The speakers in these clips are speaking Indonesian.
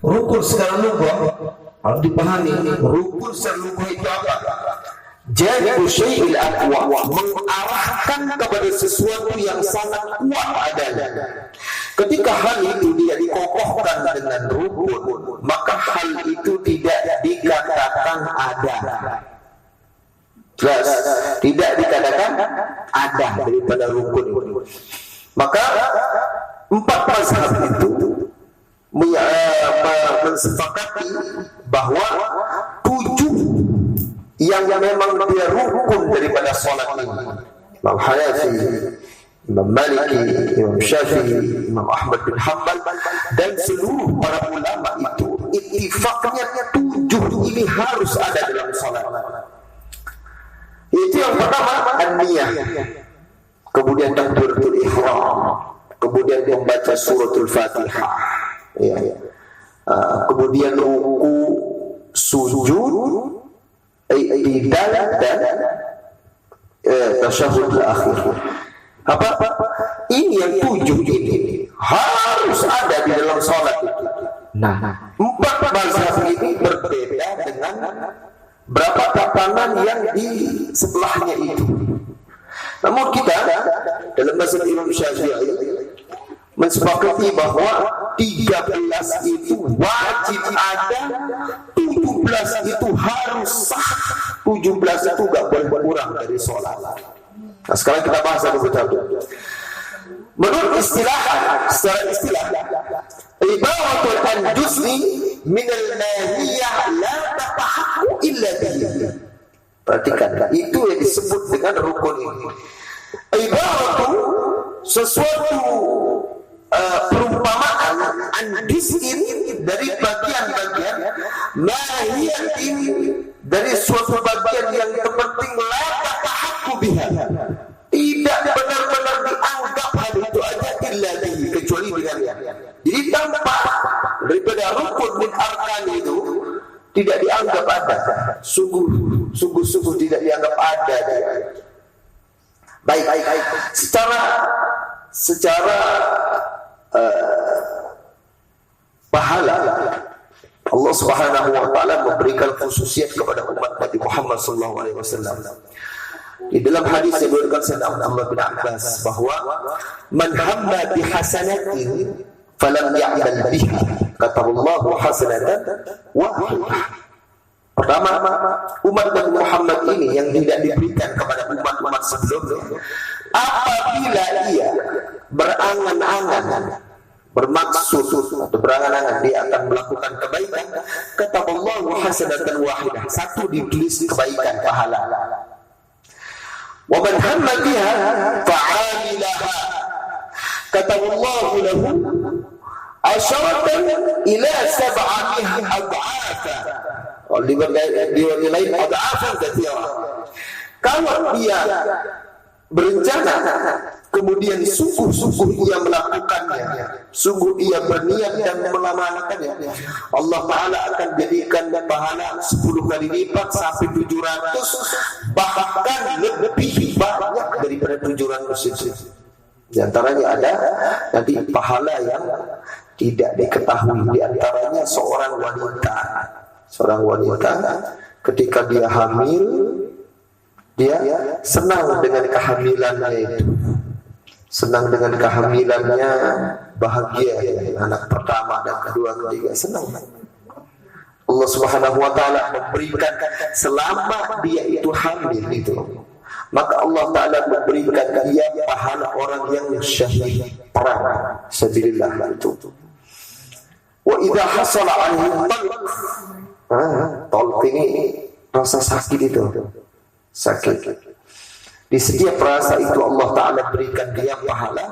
Rukun secara lughah harus dipahami. Rukun secara lughah itu apa? Jadi syai'il aqwa, mengarahkan kepada sesuatu yang sangat kuat adanya. Ketika hal itu tidak dikokohkan dengan rukun, maka hal itu tidak dikatakan ada. Jelas, tidak dikatakan ada daripada rukun itu. Maka empat mazhab itu mensepakati bahwa 7 yang memang dia rukun daripada salat ini. Imam Hanafi, Imam Maliki, Imam Syafi'i, Imam Ahmad bin Hanbal dan seluruh para ulama itu ittifaqnya 7 ini harus ada dalam salat. Itu yang pertama an-niyah, kemudian takbiratul ihram, kemudian membaca suratul Fatihah, kemudian ruku, sujud, i'tidal dan tasyahud akhir. Apa? Ini yang 7 ini harus ada di dalam salat. Nah, 4 mazhab ini berbeda dengan berapa tatanan yang di sebelahnya itu. Namun kita dalam mazhab Imam Syafi'i mensepakati bahwa 13 itu wajib ada, 17 itu harus sah, 17 itu gak boleh kurang dari sholat. Nah, sekarang kita bahas satu-satu. Menurut istilah, secara istilah, ibaratul an-juz'i minal mahiyah la tatahaqqa illa bihi. Perhatikan, itu yang disebut dengan rukun ini. Ibaratul sesuatu perumpamaan an-juz'in dari bagian-bagian, mahiyatin dari suatu bagian yang terpenting, la tatahaqqa biha, tidak benar-benar dianggap hal itu aja illa bihi, kecuali dengannya. Jadi tanpa daripada rukun min arkan itu tidak dianggap ada, sungguh-sungguh tidak dianggap ada. Baik. Secara pahala Allah Subhanahu wa taala memberikan khususiat kepada umat Nabi Muhammad sallallahu alaihi wasallam. Di dalam hadis yang diriwayatkan Sayyidina Abdullah bin Abbas bahwa man hamma bi hasanatin falam ya'mal biha kataballahu hasanatan wahidah. Pertama, umat Nabi Muhammad ini yang tidak diberikan kepada umat-umat sebelumnya, apabila ia berangan-angan, bermaksud atau berangan-angan dia akan melakukan kebaikan, kataballahu hasanatan wahidah, satu ditulis kebaikan pahala. Wa man hamma biha fa'amilaha kataballahu lahu asyaratan ila sab'amiha ad'afa. Di lain ad'afan katsira. Kalau dia berencana kemudian sungguh-sungguh ia melakukannya, sungguh ia berniat dan melaksanakannya, Allah Ta'ala akan jadikan pahala 10 kali lipat sampai 700, bahkan lebih banyak daripada 700 itu. Di antaranya ada nanti pahala yang tidak diketahui. Di antaranya seorang wanita ketika dia hamil, dia senang dengan kehamilannya itu, senang dengan kehamilannya, bahagia ya, anak pertama dan kedua ketiga senang. Allah Subhanahu wa taala memberikan selama dia itu hamil itu, maka Allah Ta'ala memberikan dia pahala orang yang syahid perang sabilillah itu. Wa idza hasala anhu talq, ini rasa sakit itu, sakit. Di setiap rasa itu Allah Ta'ala berikan dia pahala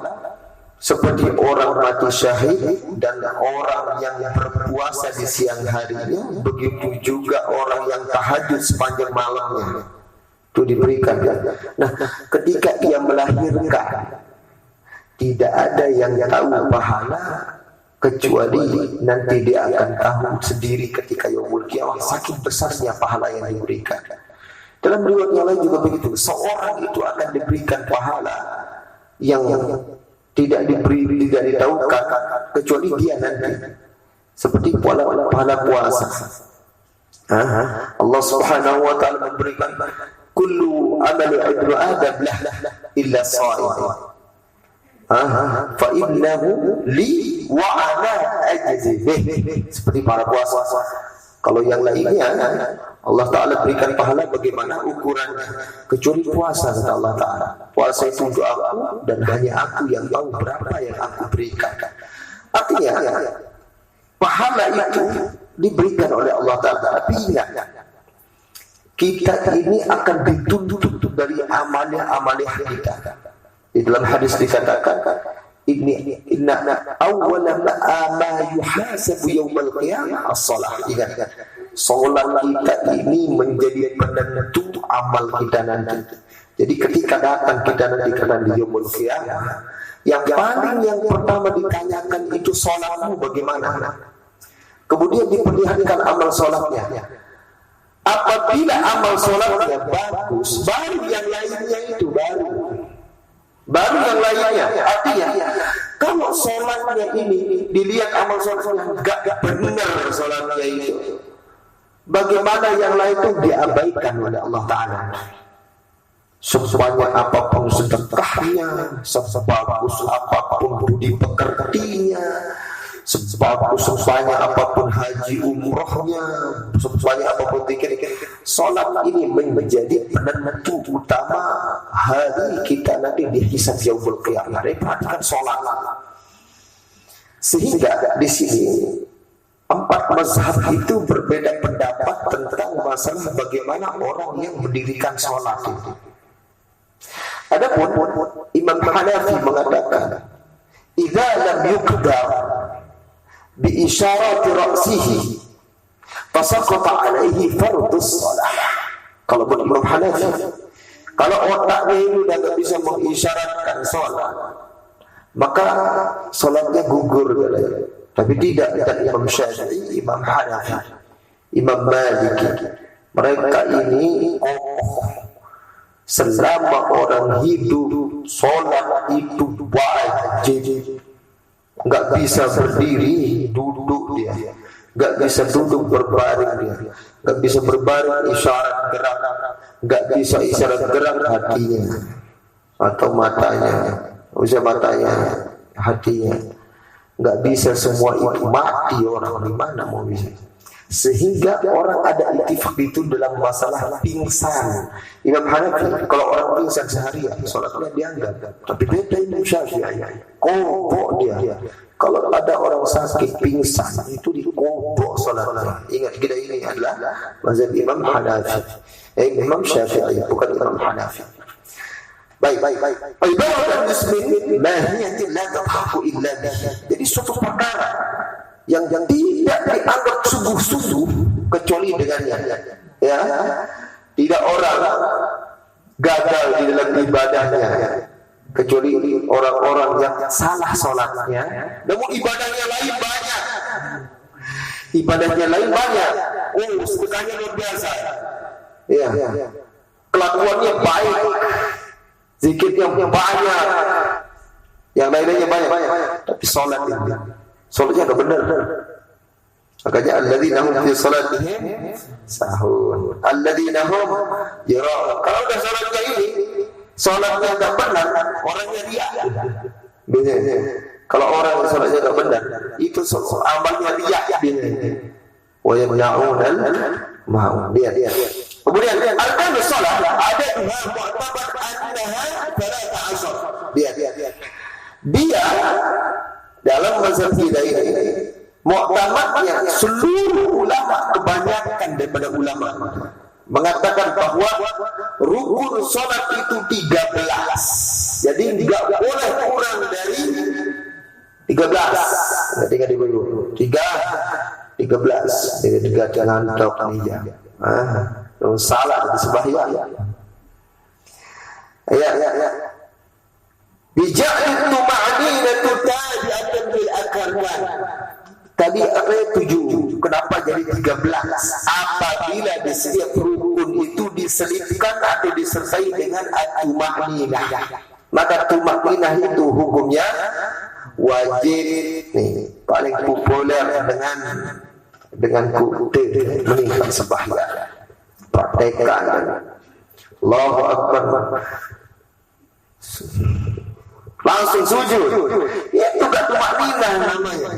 seperti orang mati syahid dan orang yang berpuasa di siang harinya, begitu juga orang yang tahajud sepanjang malamnya itu diberikan. Nah, ketika ia melahirkan, tidak ada yang tahu pahala kecuali nanti dia akan tahu sendiri ketika yaumul qiyamah, saking besarnya pahala yang diberikan. Dalam riwayat yang lain juga begitu, seorang itu akan diberikan pahala yang tidak ditahukan kecuali dia nanti. seperti pahala puasa. Allah Subhanahu wa taala memberikan kullu amali ibnu adam lah illa shaim. Fa innahu li wa ana ajzi bih. Seperti para puasa. Kalau yang lainnya Allah Ta'ala berikan pahala bagaimana ukurannya, kecuali puasa kata Allah Ta'ala. Puasa itu untuk aku dan hanya aku yang tahu berapa yang aku berikan. Artinya pahala itu diberikan oleh Allah Ta'ala. Tapi ingat, kita ini akan dituntut dari amalia kita. Di dalam hadis dikatakan, Inna awwala ma yuhasabu yawmal qiyamah as-salah. Ingat, salat kita ini menjadi penentu amal kita nanti. Jadi ketika datang kita nanti di yaumul qiyamah, yang pertama ditanyakan itu salatmu bagaimana. Kemudian diperlihatkan amal salatnya. Apabila amal salatnya bagus, baru yang lainnya itu baru yang lainnya. Artinya kalau sholatnya ini dilihat amal sholatnya gak benar sholatnya itu, bagaimana yang lain itu diabaikan oleh Allah Ta'ala. Sebanyak apapun sedekahnya, sebagus apapun budi pekertinya, sebanyak apapun haji umrohnya, sebanyak apapun zikir, salat ini menjadi penentu utama hari kita nanti dihisab yaumul qiyamah. Perhatikan salat. Sehingga di sini empat mazhab itu berbeda pendapat tentang masalah bagaimana orang yang mendirikan salat itu. Adapun Imam Hanafi mengatakan, idza lam yuqdar bi isyarati ra'sihi fasaqata alaihi fardhus shalah. Kalau buat Imam Hanafi, kalau otaknya ini udah gak bisa mengisyaratkan sholat, maka sholatnya gugur. Tapi tidak Imam Syafi'i, Imam Hanafi, Imam Maliki, mereka ini selama orang hidup sholat itu wajib. Gak bisa berdiri, duduk dia. Gak bisa duduk berbaring dia. Gak bisa berbaring isyarat gerak. Gak bisa isyarat gerak hatinya atau matanya. Bisa matanya, hatinya. Gak bisa semua itu, mati orang. Di mana mau bisa? Sehingga orang ada ittifaq itu dalam masalah pingsan. Imam Hanafi, kalau orang pingsan seharian sholatnya dianggap. Tapi beda Imam Syafi'i, kobok dia. Kalau ada orang sakit pingsan itu dikobok sholatnya. Ingat, kita ini adalah mazhab Imam Hanafi, Imam Syafi'i, bukan Imam Hanafi. Baik. Ibadah muslim mahiyatin la tadhaku illa bihi. Jadi suatu perkara yang tidak dianggap sungguh-sungguh kecuali dengannya. Ya, tidak orang gagal di dalam ibadahnya kecuali orang-orang yang salah sholatnya, namun ibadahnya lain banyak. Sedekahnya luar biasa. Ya, kelakuannya baik, zikirnya banyak, yang lainnya banyak. Tapi sholatnya gak benar. Makanya alladzina hum fi salatihim sahun, alladzina hum yura'un. Kalau udah salatnya ini, salatnya gak benar, orangnya riya. Biasanya kalau orang yang salatnya gak benar, itu amalnya riya. Wa yamna'unal ma'un. Dia. Kemudian arkanus salat ada dua mu'tabar annaha 13. Dia dalam mazhab kita ini mu'tamadnya seluruh ulama, kebanyakan daripada ulama mengatakan bahwa rukun salat itu 13. Jadi tidak boleh kurang dari 13. Ketika diburu 13 jangan tok meja. Salah di sembahyang. Ya. Bija'atu ma'ninatu tabi'atan bil akarwan. Tadi apa 7? Kenapa jadi 13? Apabila di setiap rukun itu diselipkan atau disertai dengan at-tumakninah, maka tumakninah itu hukumnya wajib. Nih, paling populer dengan kute meningkat sembahyang. Praktekkan. Allahu Akbar. Langsung sujud. Itu gak tumakninah namanya.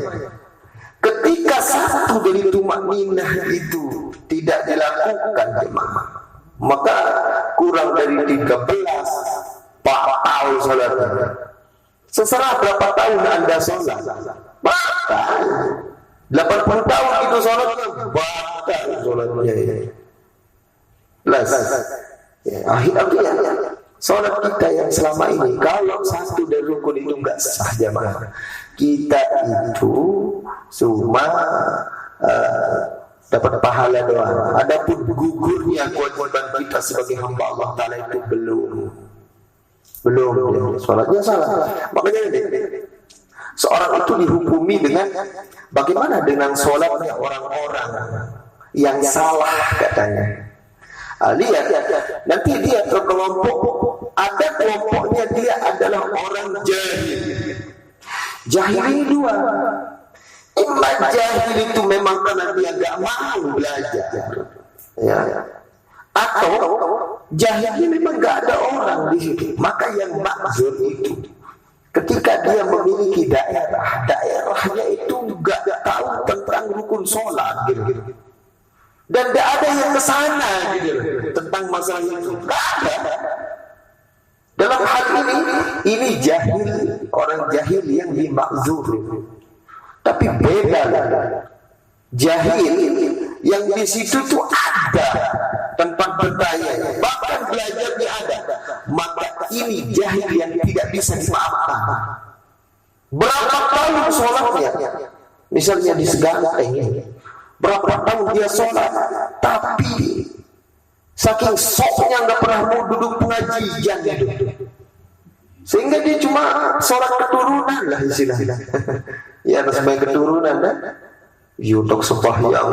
Ketika satu dari tumakninah itu tidak dilakukan jemaah, maka kurang dari 13 batal sholatnya. Seserah berapa tahun Anda sholat, batal. 80 tahun itu sholatnya, batal sholatnya. Akhirnya sholat kita yang selama ini, kalau satu dari rukun itu enggak sah jemaah, kita itu cuma dapat pahala doang. Adapun gugurnya kewajiban kita sebagai hamba Allah Ta'ala itu belum. Sholatnya salah. Makanya seorang itu dihukumi dengan bagaimana dengan sholatnya orang-orang yang salah katanya. Lihat, nanti dia terkelompok, ada kelompoknya dia adalah orang jahil. Jahil ini dua. Imam jahil itu memang karena dia gak mau belajar, ya. Atau jahil ini memang gak ada orang di situ. Maka yang maksud itu, ketika dia memiliki daerahnya itu gak tahu tentang rukun sholat, gitu. Dan tidak ada yang kesana gitu tentang masalah itu. Tidak ada. Dalam hal ini jahil, orang jahil yang dimakzur. Tapi beda jahil yang di situ tuh ada tempat bertanya, bahkan belajarnya ada. Maka ini jahil yang tidak bisa dimaafkan. Berapa tahun sholatnya? Misalnya di segala ini, berapa tahun dia sholat, tapi saking soknya nggak pernah mau duduk pengajian gitu. Sehingga dia cuma sholat keturunan lah istilahnya. Ya, sebagai keturunan kan. Yudok sembahyang,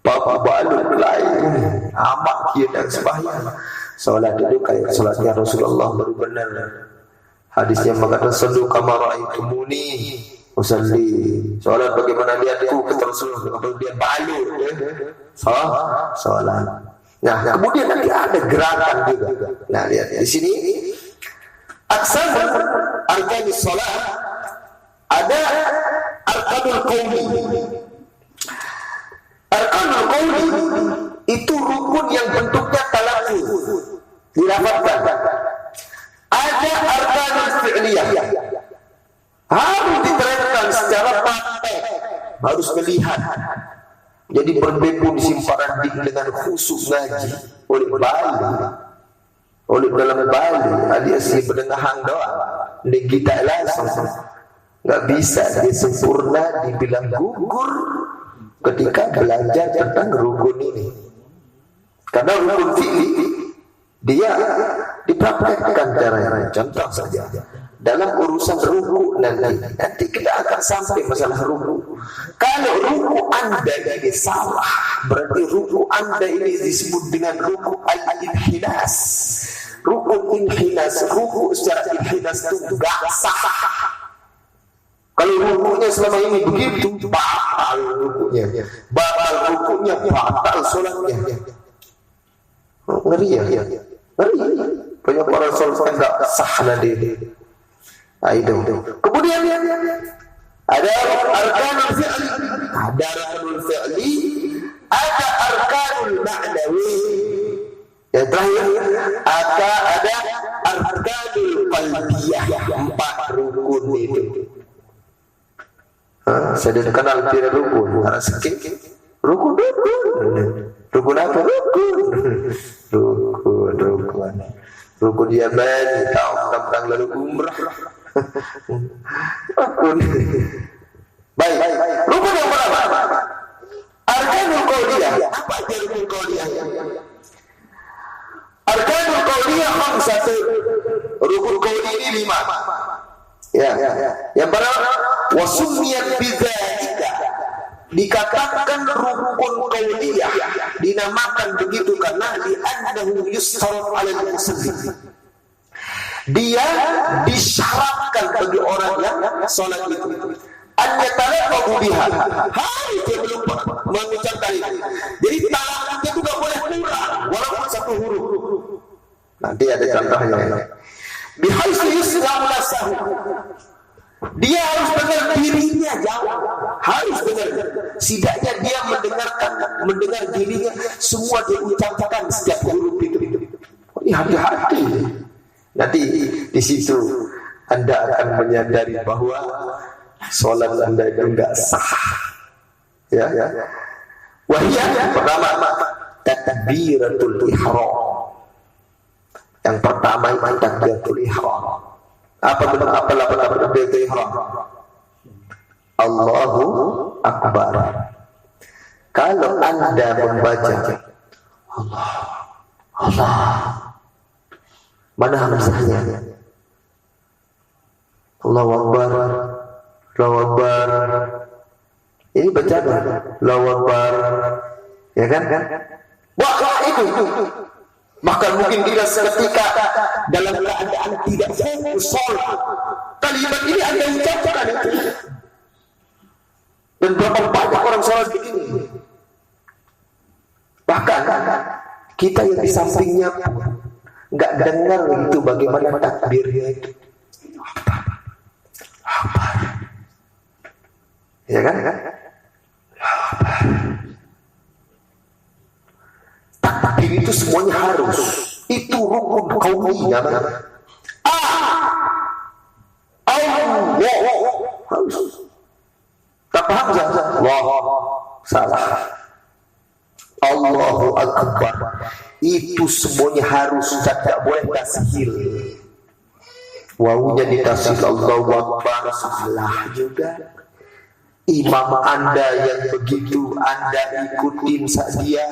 bapak balik lain, amak dia dan sembahyang. Sholat itu kayak sholatnya Rasulullah baru benar. Hadisnya mengatakan sallu kama ra'aitumuni usalli. Sholat bagaimana lihatku kata Rasulullah, kalau dia balik sholat. Nah, kemudian nanti ada gerakan juga. Nah, lihat di sini aksar arkanis sholat, ada arkanul qauli. Arkanul qauli itu rukun yang bentuknya talaffuz, dilafazkan. Ada arkanul fi'liyah, harus diterapkan secara praktek, harus melihat. Jadi berbeda simpanan dengan khusyuk ngaji oleh Bali, oleh dalam Bali, dia sih pendengahan doang, kita langsung nggak bisa dia sempurna dibilang gugur ketika belajar tentang rukun ini. Karena rukun fi'li dia dipraktekkan caranya. Contoh saja dalam urusan ruku nanti kita akan sampai masalah ruku. Kalau ruku Anda ini salah, berarti ruku Anda ini disebut dengan ruku al-inhinas. Ruku inhinas, ruku secara inhinas itu gak sah. Kalau rukunya selama ini begitu, batal rukunya, batal sholatnya. Ngeri ya, ngeri. Banyak orang sholat nggak sah nanti. Nah, itu. Kemudian ada arkanul fi'li, ada arkanul ma'nawi. Yang terakhir ada arkanul qalbiyah, 4 rukun itu. Saya sudah kenal kira rukun. Harus rukun. Rukun apa? Rukun. Rukun Yamani, tahu tentang lalu umrah. Rukun. Baik. Rukun yang pertama, arkanul qauliyah. Apa itu rukun qauliyah? Arkanul qauliyah 5. Rukun qauli ini 5. Ya. Yang pertama, wasumiyat bidzalika, dikatakan rukun qauliyah, dinamakan begitu karena li'annahu yustaratu 'alal musalli. Dia disyaratkan bagi orang yang salat itu An-yatalaqabu biha. Harus dia belum mengucapkan itu. Jadi talaknya itu gak boleh kurang, walaupun satu huruf. Nanti ada contohnya. Bihaitsu yusma'u nasahu. Dia harus dengar dirinya jauh. Harus dengar. Setidaknya dia mendengar dirinya semua dia ucapkan setiap huruf itu. Ini hati-hati. Nanti di situ Anda akan menyadari bahwa sholat Anda itu enggak sah. Ya. Wahiyah pertama takbiratul ihram. Yang pertama itu takbiratul ihram. Apa takbiratul ihram? Allahu Akbar. Kalau Anda membaca Allah, mana hamzahnya? Allahu Akbar. Allahu Akbar. Ini baca Allahu Akbar. Ya kan? Wah, itu. Bahkan mungkin kita seketika dalam keadaan tidak fokus sholat, kalimat ini Anda ucapkan itu. Dan berapa banyak orang sholat begini. Bahkan kita yang di sampingnya nggak dengar itu bagaimana takbirnya itu. Ya kan? Takbir itu semuanya harus. Itu rukun qauli namanya. Allah harus. Tak paham saja. Allah salah. Allahu Akbar. Itu semuanya harus, tidak boleh tasghir. Wawunya ditasghir Allahu Akbar, salah juga. Imam Anda yang begitu Anda ikutin dia,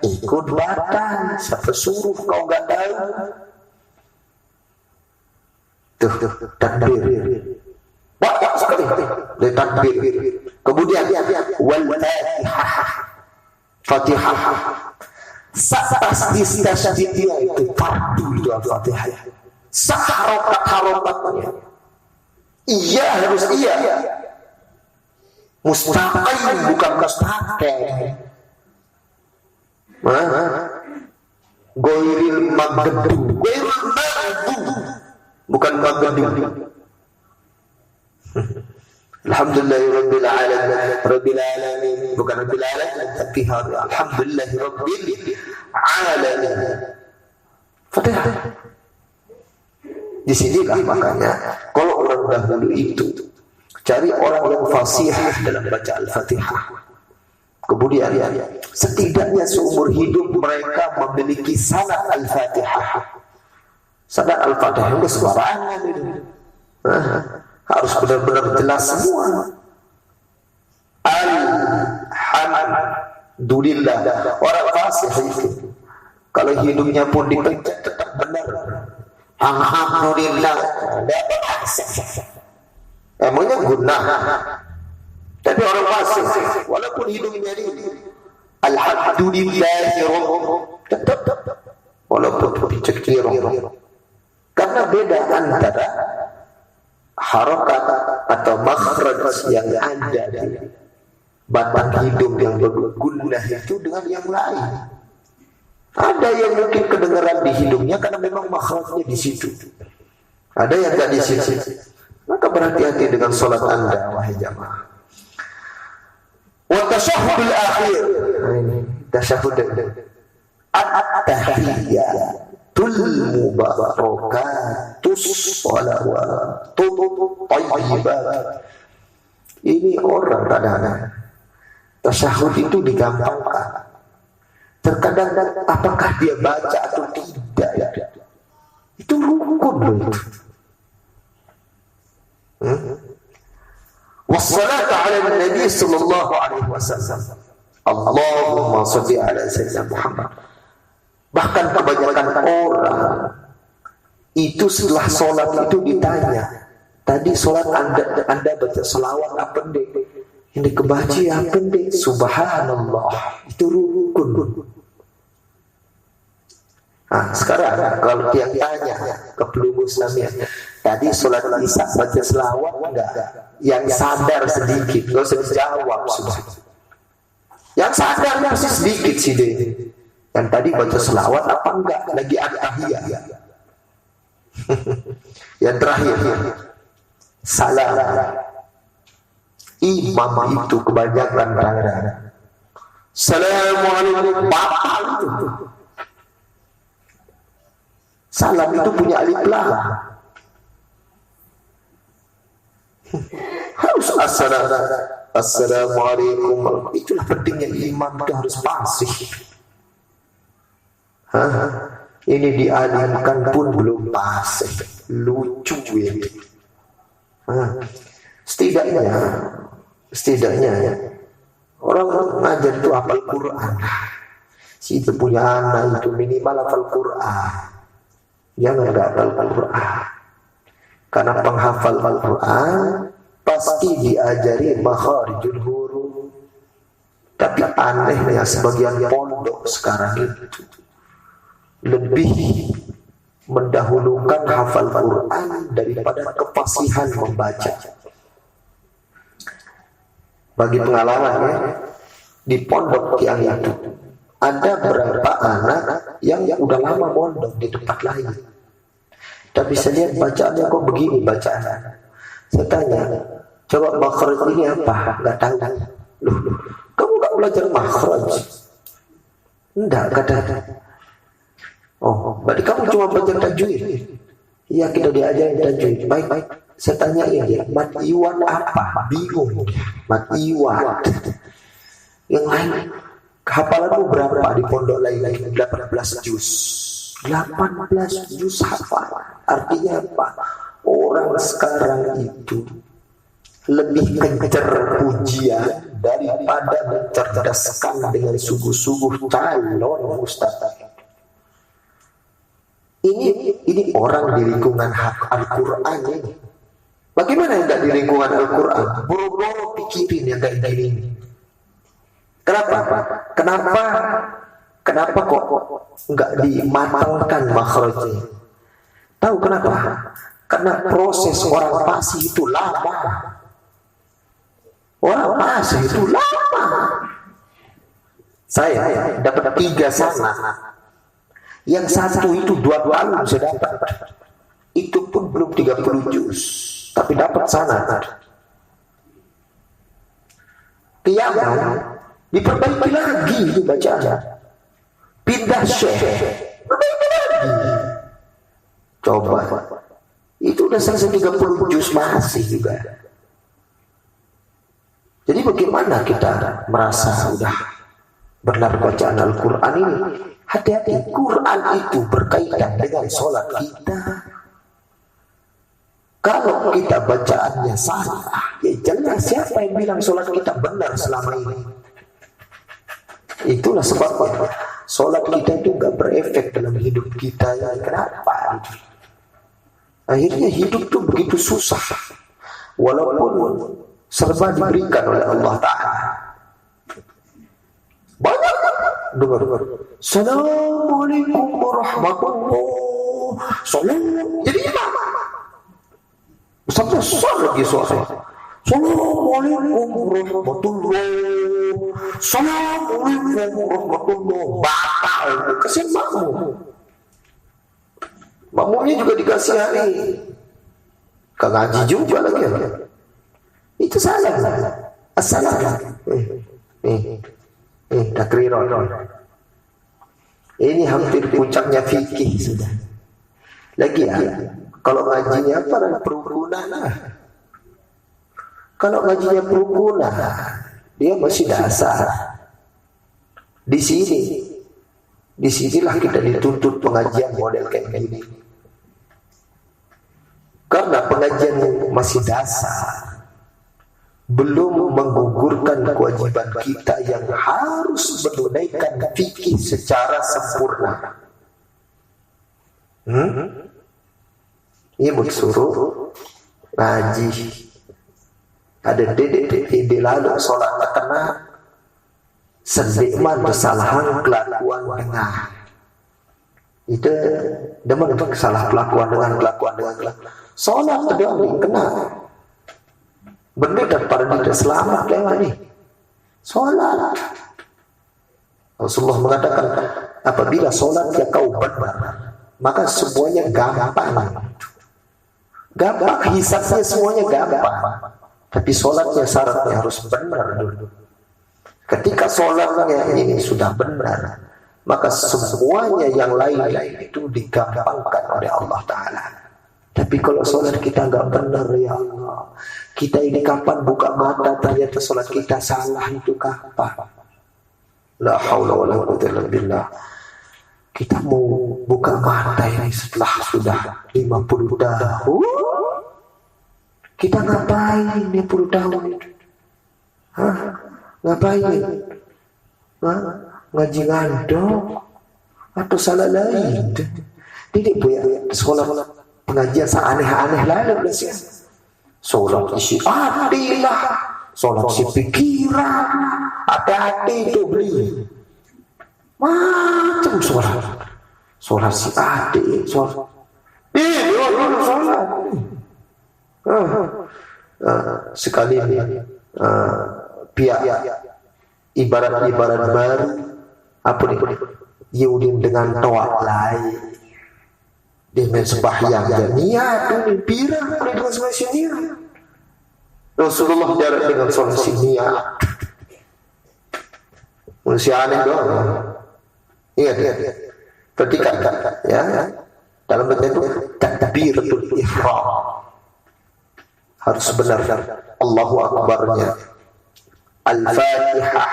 ikut batal. Siapa suruh kau enggak tahu? Tuh, takbir. Banyak sekali dari takbir. Kemudian wal Fatihah. Tasdid-tasdidnya itu fardu itu Al-Fatihah. Harokat-harokatnya. Iya harus iya. Mustaqim bukan mustaqim. Goiril magdu. Bukan magdu. Alhamdulillahirabbil alamin. Bukan rabbil alamin, tapi alhamdulillahirabbil alamin. Fatihah. Di sinilah makanya kalau orang dahulu itu cari orang yang fasih dalam baca Al-Fatihah. Kemudian setidaknya seumur hidup mereka memiliki sanad Al-Fatihah. Sanad Al-Fatihah itu sembarangan itu. Harus benar-benar jelas semua. Alhamdulillah. Orang fasih itu kalau hidupnya pun dipencet tetap benar. Alhamdulillah. Emangnya guna. Tapi orang fasih walaupun hidupnya ini alhamdulillahirabbil tetap walaupun dicekir. Karena beda antara harokat atau makhraj yang ada di batang hidung yang berguna itu dengan yang lain. Ada yang mungkin kedengaran di hidungnya karena memang makhrajnya di situ. Ada yang tidak di situ. Maka berhati-hati dengan sholat Anda, wahai jamaah. Wa tasyahhudul akhir. Tasyahhud at-tahiyyatul mubarakatus shalawatut thayyibat. Ini orang kadang-kadang tasyahud itu digampangkan. Terkadang apakah dia baca atau tidak ya? Itu rukun loh itu. Wassalatu ala Nabi sallallahu alaihi wasallam. Allahumma shalli ala sayyidina Muhammad. Bahkan kebanyakan orang itu setelah sholat itu ditanya, tadi sholat anda baca selawat apa enggak? Ini kebaca apa enggak? Subhanallah, itu rukun. Nah, sekarang kalau dia tanya ke pelunggu Islamiyah, tadi sholat isya baca selawat enggak? yang sadar sedikit, gak usah dijawab sudah. Yang sadar masih sedikit sih deh. Yang tadi baca selawat apa enggak? Lagi at-tahiyah. Yang terakhir, salam. Imam itu kebanyakan kadang-kadang Assalamualaikum, batal itu. Salam itu punya alif lam. Harus assalamualaikum. Itulah pentingnya imam itu harus fasih. Ini dialimkan pun belum fasih. Lucu ya. Setidaknya orang ngajar itu hafal Quran. Si itu punya anak itu minimal hafal Quran. Jangan enggak hafal Quran. Karena penghafal Al-Quran pasti diajari makharijul huruf. Tapi anehnya sebagian pondok sekarang itu lebih mendahulukan hafal Quran daripada kefasihan membaca. Bagi pengalamannya di pondok yang itu ada beberapa anak yang udah lama mondok di tempat lain. Tapi saya lihat bacaannya kok begini bacaannya. Saya tanya, coba makhraj ini apa? Nggak tahu. Loh, kamu nggak belajar makhraj? Enggak, kata. Oh, berarti kamu cuma belajar tajwid? Iya, kita diajarin tajwid. Baik. Saya tanya dia, mat iwan apa? Bingung. Mat iwan. Yang lain, hafalanmu berapa di pondok lain? 18 juz. 18 juz hafal. Artinya apa? Orang sekarang itu lebih kejar pujian daripada mencerdaskan dengan sungguh-sungguh calon ustaz. Ini orang di lingkungan Al-Quran ini. Bagaimana yang tidak di lingkungan Al-Quran? Buru-buru pikirin yang kayak gini. Kenapa kok nggak dimatangkan makhrajnya? Tahu kenapa? Karena proses orang fasih itu lama. Orang fasih itu lama. Saya dapat 3 sanad. Yang satu itu 2 tahun saya dapat. Itu pun belum 30 juz, tapi dapat sanad. Kiamat diperbaiki lagi itu bacaan. Pindah syekh, perbaiki lagi. Coba. Itu udah selesai 30 juz masih juga. Jadi bagaimana kita merasa sudah benar bacaan Al-Quran ini? Hati-hati, Quran itu berkaitan dengan sholat kita. Kalau kita bacaannya salah, ya jelas siapa yang bilang sholat kita benar selama ini. Itulah sebabnya sholat kita itu gak berefek dalam hidup kita. Ya, kenapa? Akhirnya hidup itu begitu susah, walaupun serba diberikan oleh Allah Ta'ala. Banyak dengar. Assalamualaikum warahmatullahi wabarakatuh. Jadi apa? Sampai lagi suara. Assalamualaikum warahmatullahi wabarakatuh. Assalamualaikum warahmatullahi wabarakatuh. Batal. Kasihan makmum. Makmumnya juga dikasihani. Kagak ngaji juga lagi. Itu salah. Assalamualaikum. Takriron. Ini hampir puncaknya fikih sudah. Lagi ya, kalau ngajinya apa? Perukunan. Kalau ngajinya perukunan, dia masih dasar. Disinilah kita dituntut pengajian model kayak gini. Karena pengajian masih dasar, belum menggugurkan kewajiban kita yang harus menunaikan fikih secara sempurna. Ini disuruh ngaji. Ada dedek lalu sholat kena sedikmat kesalahan kelakuan dengan itu demen untuk salah kelakuan dengan sholat sedang kena. Benar dan para tidak selamat lewat nih. Sholat. Rasulullah mengatakan, apabila sholatnya kau benar, maka semuanya gampang. Gampang, hisabnya semuanya gampang. Tapi sholatnya syaratnya harus benar dulu. Ketika sholatnya ini sudah benar, maka semuanya yang lain itu digampangkan oleh Allah Ta'ala. Tapi kalau sholat kita nggak benar, ya Allah, kita ini kapan buka mata ternyata sholat kita salah, itu kapan? La haula wala quwwata illa billah. Kita mau buka mata ini setelah sudah 50 tahun. Kita ngapain 50 tahun itu? Hah? Ngapain? Hah? Ngaji ngadok atau salah lain? Tidak punya sekolah pengajian aneh-aneh lalu sih. Sholat isi hati lah, sholat isi pikiran, hati-hati itu beli macam sholat si hati, sholat sekali pihak ibarat baru apa nih Yudin dengan toa lain. Dia main sembahyang dan niat ini pirang dengan sembahyang niat. Rasulullah jarak dengan sholat niat. Manusia aneh doang. Ingat. Ketika ya dalam bentuk itu takbiratul ihram harus benar. Allahu Akbarnya, Al-Fatihah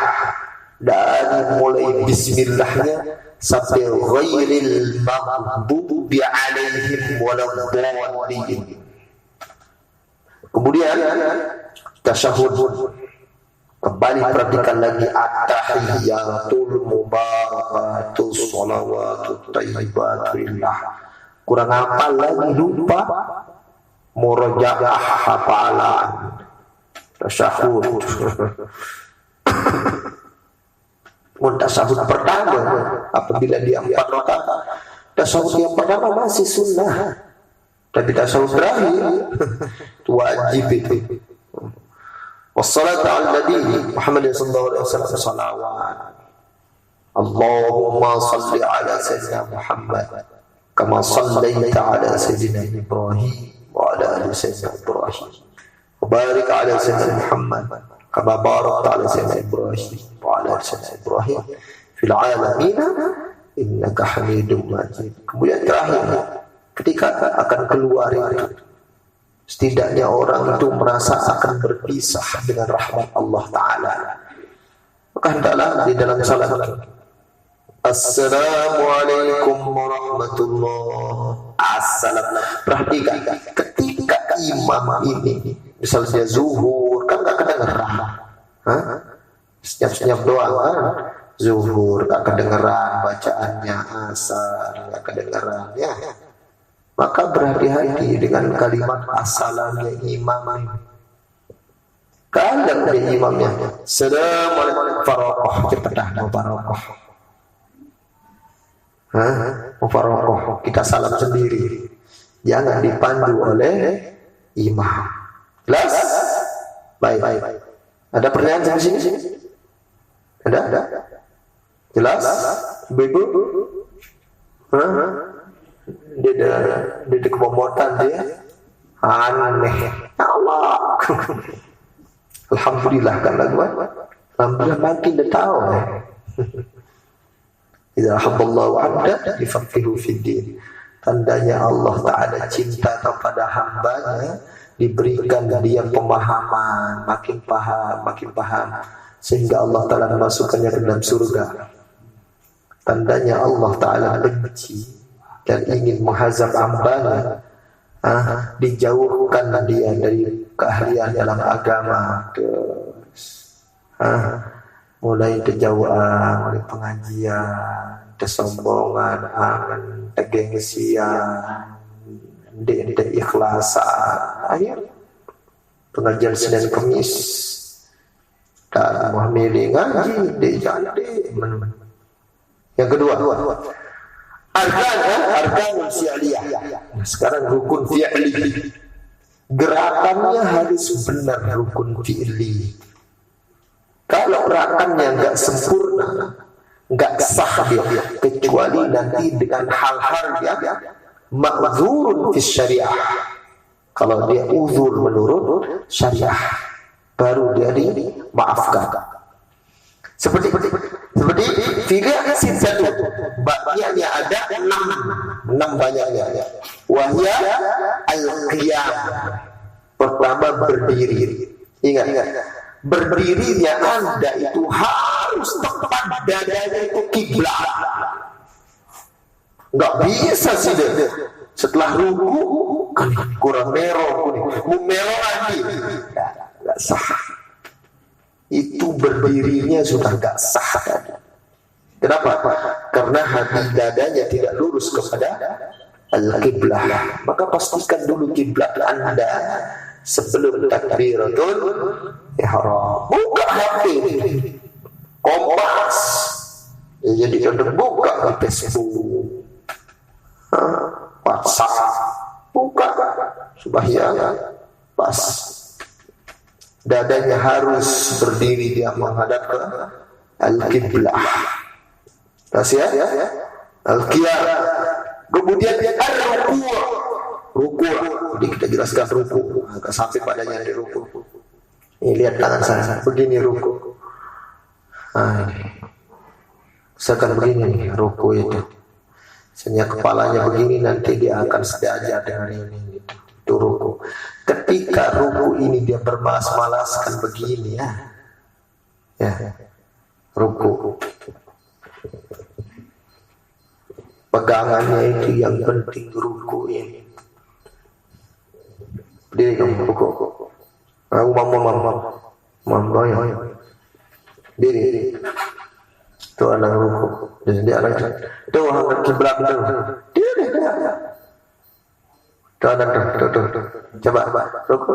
dari mulai bismillahnya sampai ghairil maghdubi alaihim waladdallin. Kemudian tasyahud, kembali perhatikan lagi at-tahiyatul mubarakatus shalawatut thayyibatulillah. Kurang hafal lagi, lupa murajaah hafalan tasyahud. Tasyahud pertama apabila dia 4 rakaat, tasyahud yang pertama masih sunnah, tapi tasyahud terakhir wajib itu. Wassalatu ala nabi Muhammad sallallahu alaihi wasallam salawat. Allahumma salli ala sayyidina Muhammad kama sallaita ala sayyidina Ibrahim wa ala ali sayyidina Ibrahim wa barik ala sayyidina Muhammad kama barakta ala sayyidina Ibrahim wa ala ali sayyidina Ibrahim fil alamin innaka Hamidum Majid. Kemudian terakhir, ketika akan keluar itu, setidaknya orang itu merasa akan berpisah dengan rahmat Allah Ta'ala. Maka hendaklah di dalam salat, Assalamualaikum warahmatullahi wabarakatuh. Perhatikan, ketika imam ini misalnya zuhur, kan gak kedengeran, senyap-senyap doang kan? Zuhur gak kedengeran, bacaannya asar gak kedengeran, ya. Maka berhati-hati dengan kalimat asalannya imam. Kalau dia imamnya Assalamualaikum warahmatullahi wabarakatuh, mubarakah, kita salam sendiri, jangan dipandu oleh imam. Jelas? Baik. Ada pertanyaan sampai sini? Ada? Jelas? Ibu? Dia kemomotan dia aneh. Ya Allah. Alhamdulillah kan lagu. Alhamdulillah makin dia tahu. Idza habballahu 'abda yafaqihu fid din. Tandanya Allah Ta'ala cinta kepada hambanya, diberikan dia pemahaman, makin paham sehingga Allah Ta'ala memasukkannya ke dalam surga. Tandanya Allah Ta'ala benci dan ingin menghazab hambanya, dijauhkan dia dari keahlian dalam agama. Mulai terjauhan oleh pengajian, kesombongan, angan, kegengsian, ikhlasan. Akhir pengajian Senin Kamis dan memilih ngaji jadi. Yang kedua, arkan fi'liyah. Sekarang rukun fi'li. Gerakannya harus benar, rukun fi'li. Kalau gerakannya nggak sempurna, nggak sah dia, kecuali nanti dengan hal-hal yang ma'dzurun fi syariah. Kalau dia uzur menurut syariah, baru dia dimaafkan. Seperti fi'il sittatu, banyaknya ada 6 banyaknya. Wahya al-qiyam, pertama berdiri. Ingat, berdirinya Anda itu harus tepat dadanya itu kiblat. Nggak bisa sih deh. Setelah ruku kan kurang merah, mau merah lagi, nggak sah. Itu berdirinya sudah nggak sah. Kenapa? Karena hati dadanya tidak lurus kepada al-qiblah. Maka pastikan dulu kiblat Anda sebelum takbiratul ihram. Buka HP, Kompas, jadi kita buka di Facebook, WhatsApp, buka sembahyang pas. Dadanya harus berdiri, dia menghadap ke al-qiblah. Kasih ya, al-qiyam. Kemudian ruku. Jadi kita jelaskan ruku, agak sampai padanya di ruku. Ini lihat tangan saya, begini ruku. Misalkan begini ruku itu, misalnya kepalanya begini, nanti dia akan sejajar dengan ini. Itu ruku. Ketika ruku ini dia bermalas-malaskan begini ya, ruku. Pegangannya itu yang penting, ruku ini. Diri kamu ruku. Mampu. Diri. Itu anak ruku. Jadi anak itu hangat kiblat itu. Diri. Tuh. Coba ruku.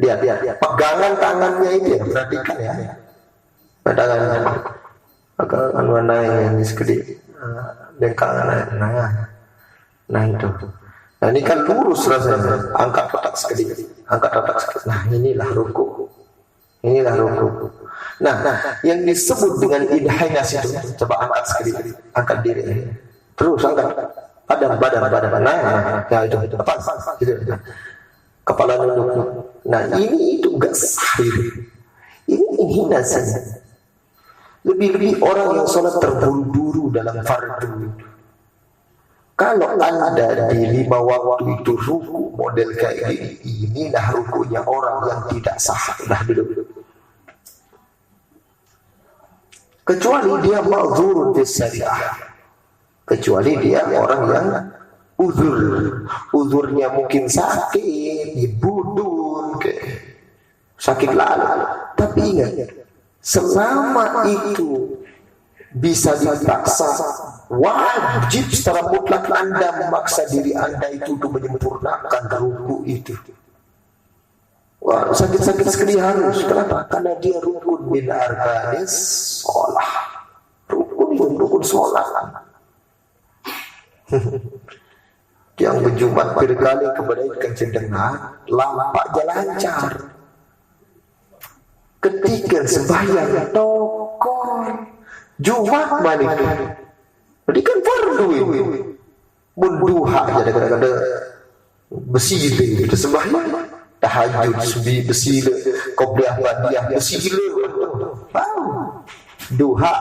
Lihat. Pegangan tangannya itu ya, perhatikan ya. Pegangan mana yang segede. Dengkang nah itu. Nah ini kan lurus rasanya. Angkat otak sedikit. Nah inilah ruku. Nah yang disebut dengan inhinas itu, coba angkat sedikit, angkat diri. Terus angkat badan. Nah itu apa? Gitu. Kepala nunduk. Nah ini itu enggak sah. Ini inhinasnya. Lebih-lebih orang yang sholat terburu-buru dalam fardu. Kalau Anda di 5 waktu itu ruku model kayak gini, inilah rukunya orang yang tidak sah. Kecuali dia ma'dzurun fi syariah. Kecuali dia orang yang uzurnya mungkin sakit, budul, sakit lalu. Tapi ingat, selama itu bisa dipaksa, wajib secara mutlak Anda memaksa diri Anda itu untuk menyempurnakan ruku itu. Wah, sakit-sakit sekali harus. Kenapa? Karena dia rukun min arkanis sholah. Rukun sholah. Yang berjumat berkali kepada ikan sedengar, lampaknya lancar. Ketika sembahyang tokon Jumat manik, jadi kan fardu ini. Munduha aja ada besi itu sembahyang tahajud besi qobliyah ba'diyah besi duha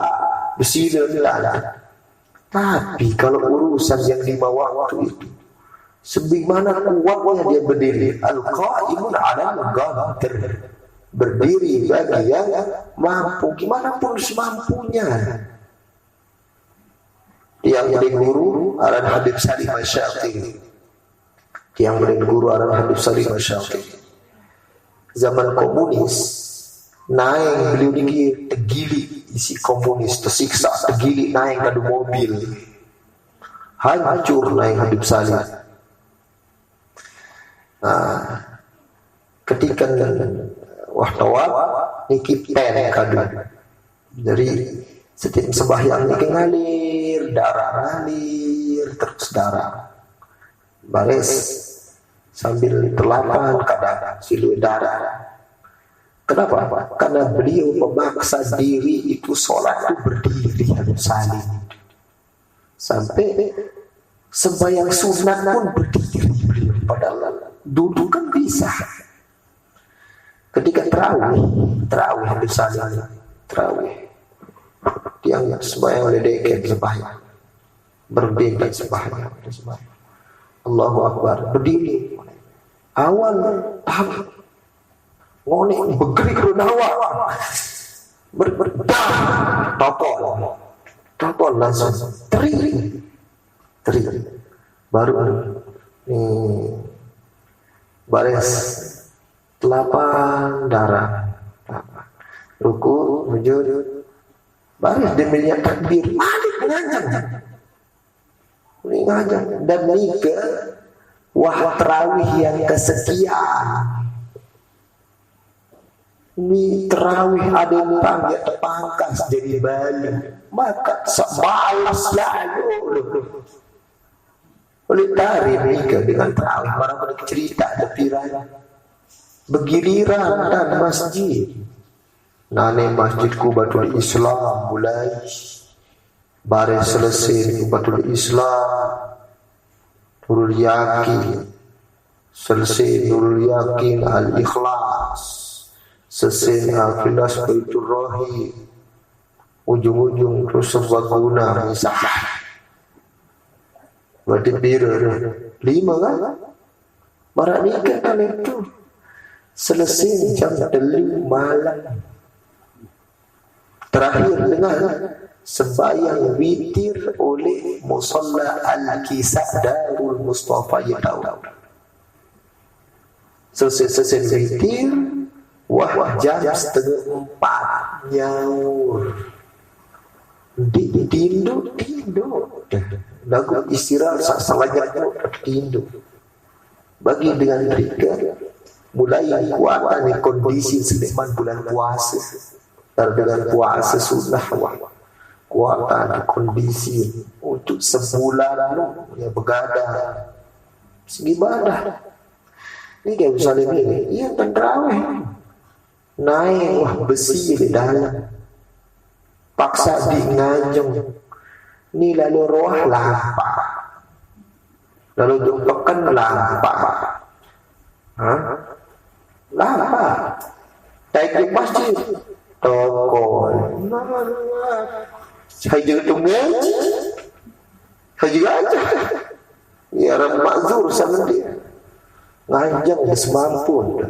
besi lah. Tapi kalau urusan yang 5 waktu itu, sebagaimana kuatnya dia berdiri, al-qa'imun 'alal qadir, berdiri bagi yang mampu, gimana pun semampunya. Yang berguru Aran Habib Salim Asy-Syatibi, zaman komunis naik, beliau ini tergili isi komunis, tersiksa, tergili naik ke mobil, hancur naik Habib Salim. Ketika wartawan niki pen kado, dari setiap sembahyang niki ngalir terus darah baris sambil telapak kadang siluet darah. Kenapa? Karena beliau memaksa diri itu sholat itu berdiri harus saling. Sampai sembahyang sunat pun berdiri beliau. Padahal duduk kan bisa. Ketika terawih habis saling, terawih. Dia sembahyang ledek sembahyang. Berbeda sembahyang. Allahu Akbar, berdiri. Awal tahap ngonek bergerik berdawa topol langsung teri baru nih baris telapak darah ruku sujud baris demi takbir balik ngajak dan ke wah terawih yang kesekian. Ini terawih ada yang panggil terpangkas jadi balik, maka sebalas lalu oleh tari mereka dengan terawih. Orang pada cerita ada piranya begiliran dan masjid nane masjidku Batul Islam mulai bare selesai Batul Islam Nurul Yakin selesai Nurul Yakin Al-Ikhlas selesai Al-Ikhlas Baitur Rahim ujung-ujung terus sebaguna misah berarti biru 5 kan marak nikah kan itu selesai jam 3 malam terakhir dengan sembahyang witir oleh Musalla Al-Kisah Darul Mustafa ya tahu. Selesai witir, wah jam 3:30 nyaur. Tidur. Lagu istirahat selanjutnya tidur. Bagi dengan mereka mulai kuatan kondisi seleman bulan puasa. Dan dengan puasa sunnah kuatan kondisi untuk sebulan ya begadang ibadah ini kayak misalnya ini iya terawih naik besi di dalam paksa di ngajeng ini lalu roh lampak lalu jumpakan lampak lampak naik di masjid toko saya tunggu saya aja ya orang makzur sama dia ngajang dia semampu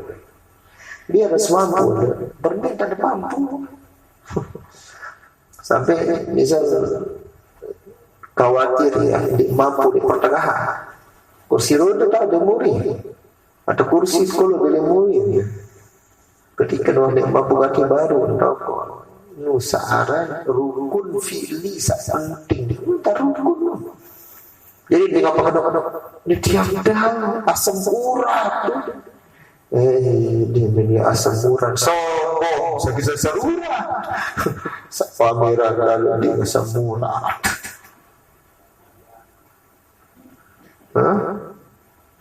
dia harus mampu berbeda ada mampu sampai misal khawatir ya mampu di pertengahan kursi roda tak ada muri ada kursi sekolah boleh muri ketika dia mampu kaki baru toko nusaran rukun fi'li penting entar rukun jadi dia ngapa-ngapa dia tiap-tiap asam urat dia ini asam urat sombong saya bisa sarurat pameran lalu dia asam urat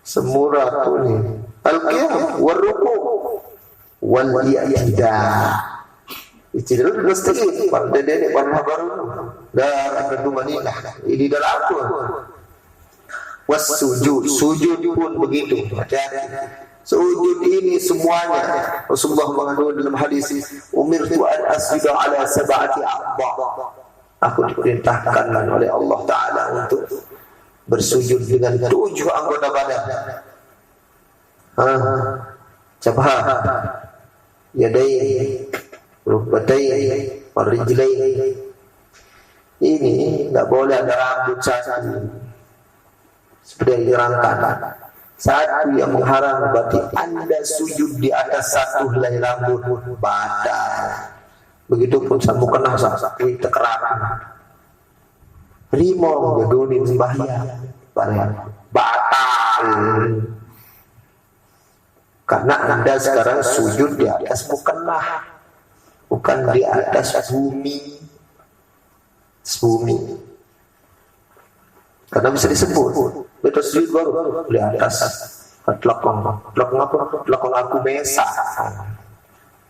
semurat tuh nih al-qiyam war-ruku wal-i'tidah itu dulu sedikit pada nenek pada baru dah ada Madinah ini dalam aku sujud pun begitu hati-hati sujud ini semuanya Rasulullah mengatakan dalam hadis umirtu an asjuda ala sab'ati a'dha aku diperintahkan oleh Allah Ta'ala untuk bersujud dengan 7 anggota badan jabhah yadai rukbatai warijlai ini tidak boleh ada rambut satu seperti yang dirangkakan satu yang menghalang berarti anda sujud di atas satu helai rambut batal begitupun samu kena satu tekeran rimong gedunin sembahyang batal karena anda sekarang sujud di atas mukena bukan di atas bumi karena bisa disebut betul sujud baru di atas Lakon apa? Lakon aku mesa.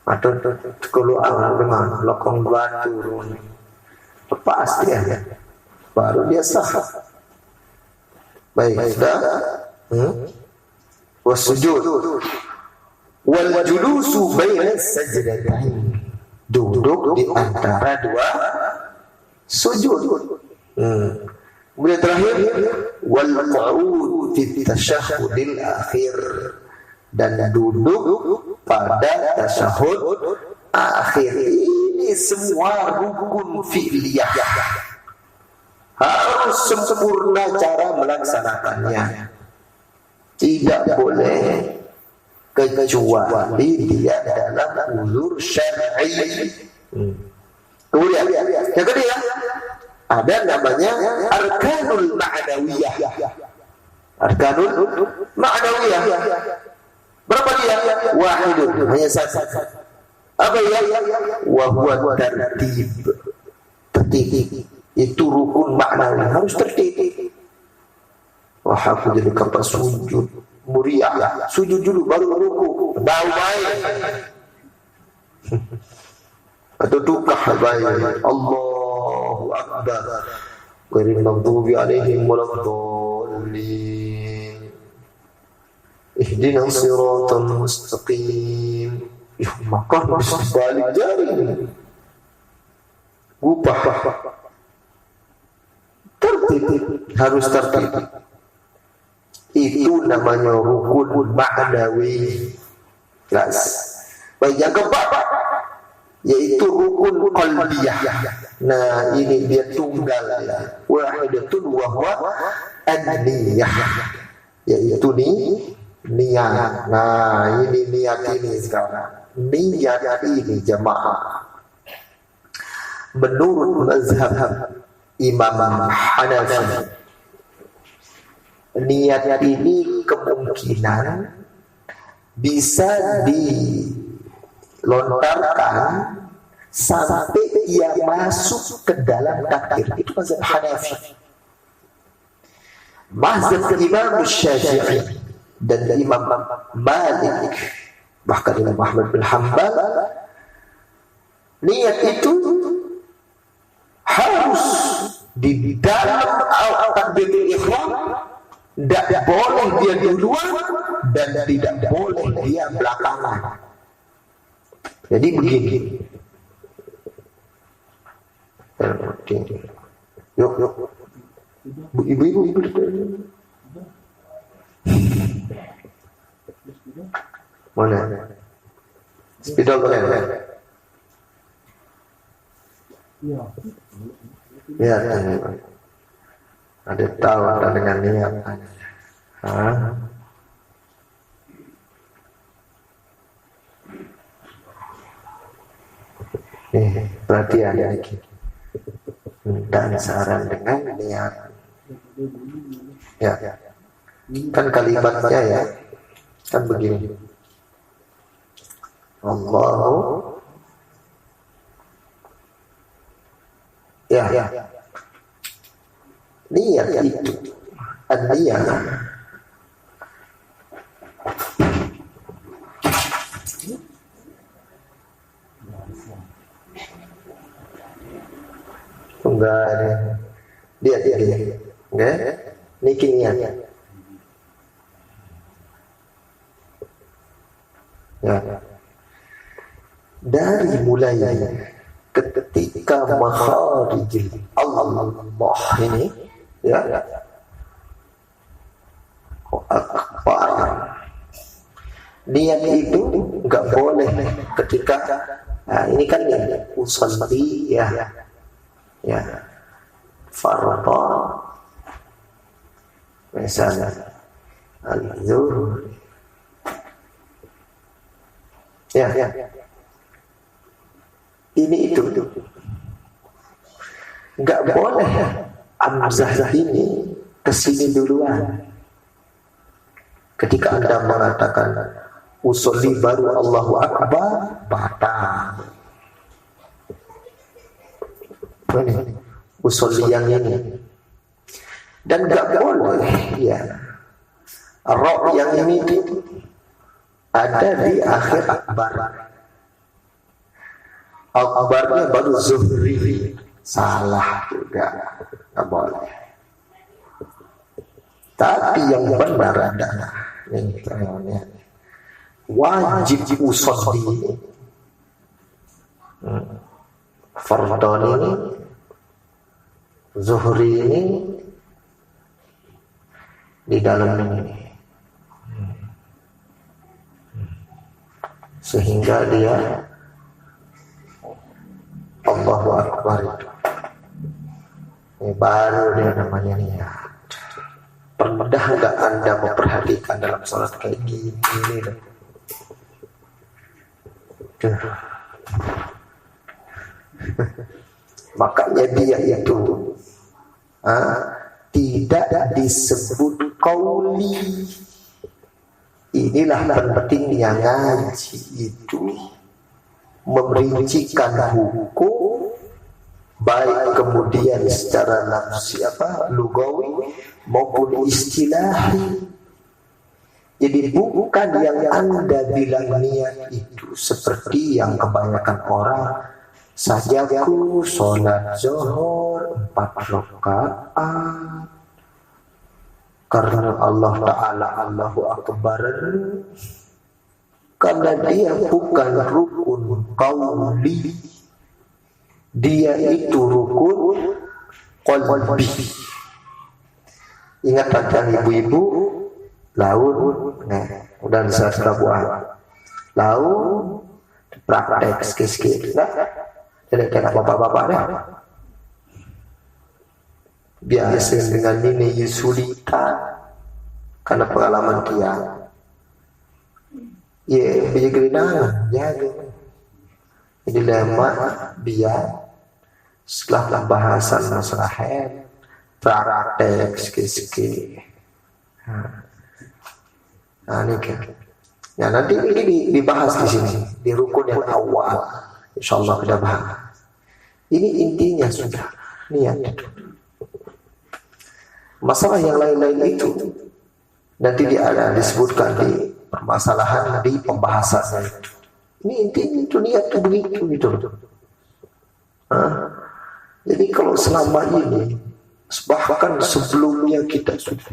Atau kalau dengan lakon batu. Lepas dia, baru dia sah. Baik, sudah. Wasujud. Wal julusu baina sajdatain. Duduk di antara dua sujud. Kemudian terakhir wal qu'ud fi tasyahhudil akhir, dan duduk pada tasyahud akhir. Ini semua rukun fi'liyah, harus sempurna cara melaksanakannya. Tidak boleh kecuali dia dalam uzur syar'i. Kemudian yang kedua ada namanya arkanul ma'nawiyah. Arkanul ma'nawiyah. Berapa dia? Wahidun, hanya satu. Apa ya? Wa huwa tertib. Tertib itu rukun ma'nawi, harus tertib. Wah, aku jadi kapan sujud muriah. Sujud dulu baru ruku. Bau baik. Atau tukah baik. Allahu Akbar. Ghairil maghdubi alaihim waladdallin. Ihdinas siratal mustaqim. Maka harus balik jari. Ubah. Tertib, harus tertib. Itu namanya rukun ma'nawi. Jelas. Baik, yang keempat yaitu rukun qalbiyah. Nah, ini dia tunggal ya. Wahidatun wa huwa an-niyah. Yaitu niat. Nah, ini niat ini sekarang. Niat ini jamaah. Menurut mazhab Imam Hanafi, niat ini kemungkinan bisa dilontarkan sampai ia masuk ke dalam takdir. Itu mazhab Hanafi. Mazhab Imam Syafi'i dan Imam Malik, bahkan Imam Ahmad bin Hanbal, niat itu harus di dalam takbiratul ihram. Tidak boleh dia duluan dan tidak boleh dia belakangan. Jadi begini. Yuk. Ibu. Mana? Spidol boleh? Ya. Ada tahu ada dengan niat. Perhatian lagi. Dan saran dengan niat. Ya. Kan kalimatnya ya. Kan begini. Allahu. Ya. Niat itu. An-niyah. Enggak ada. Dia. Enggak? Niki niat. Ya. Dari mulai ketika makharijil Allah ini ya. Akbar. Niat itu enggak boleh ketika ini kan ya usolli ya fardhu misalnya al-zuhur ya ini itu enggak boleh amzah ini kesini duluan. Ketika Anda mengatakan usolli baru Allahu Akbar, batal. Ini usolli yang ini. Dan enggak boleh ya Ro yang ini ada di akhir akbar. Akbarnya baru Zuhri. Salah juga, nggak boleh. Tapi yang benar adalah ini, wajib usolli. Fardhon ini, Zuhri ini di dalam ini, sehingga dia Allahu Akbar itu. Ini baru dia namanya niat. Pernah nggak Anda memperhatikan dalam sholat kayak gini? Makanya dia itu tidak disebut qauli. Inilah pentingnya ngaji itu, memerincikan hukum baik kemudian secara nafsi lugawi maupun istilahi. Jadi bukan yang Anda bilang niat itu seperti yang kebanyakan orang, sajaku sholat zuhur 4 rakaat karena Allah Ta'ala Allahu Akbar, karena dia bukan rukun qauli, dia itu rukun qalbi. Ingat kan ibu-ibu laut, udah bisa buah laut praktek skis-skis, tidak kena bapak-bapak deh. Biasa dengan ini sulitan karena pengalaman dia. Ya, bisa kelinangan, jaga. Jadi lama biar setelah bahasan masalah head, praktek skis-skis. Nah, ini kan. Ya, nanti ini dibahas di sini di rukun yang awal. Insyaallah kita bahas. Ini intinya sudah niat itu. Masalah yang lain-lain itu nanti disebutkan di permasalahan di pembahasannya itu. Ini intinya itu niat itu begitu gitu. Jadi kalau selama ini bahkan sebelumnya kita sudah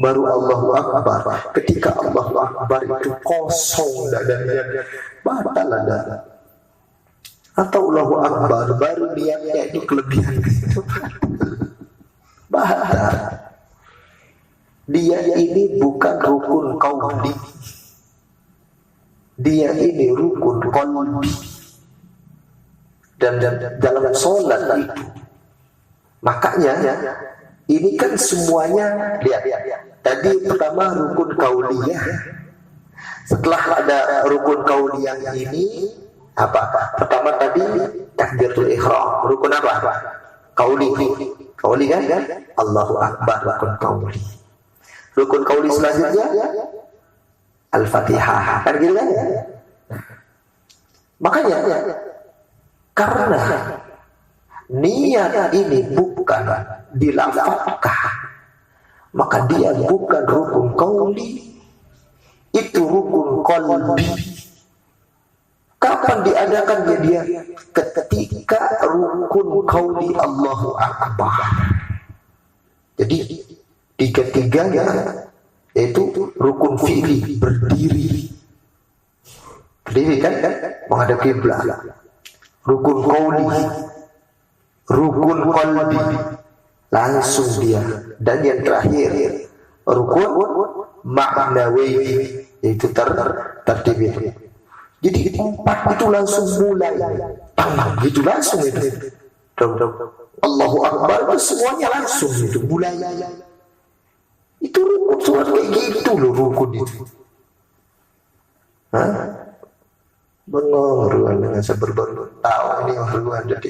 baru Allahu Akbar, ketika Allahu Akbar itu kosong dadanya, batal ada. Atau Allahu Akbar baru niatnya itu kelebihan itu batal. Dia ini bukan rukun qauli, dia ini rukun qalbi. Dan dalam sholat itu, makanya ini kan semuanya lihat. Tadi pertama rukun qauliyah. Setelah ada rukun qauliyah ini apa? Pertama tadi takbiratul ihram. Rukun apa? Qauli. Qauli kan? Allahu Akbar, rukun qauli. Rukun qauli selanjutnya Al-Fatihah. Kan gitu kan? Makanya karena niat ini bukan dilafalkan, maka dia bukan rukun qauli, itu rukun qalbi. Kapan diadakannya dia? Ketika rukun qauli Allahu Akbar. Jadi tiga-tiganya yaitu rukun fi'li, berdiri kan menghadap kiblat. Rukun qauli, rukun qalbi, langsung dia. Dan yang terakhir rukun ma'nawi, yaitu tertib. Jadi 4 itu langsung mulai gitu langsung itu. Allahu Akbar itu semuanya langsung itu mulai. Itu rukun sholat kayak gitu loh rukun itu. Bengong ruan dengan seberbaru tahu ini ruan jadi.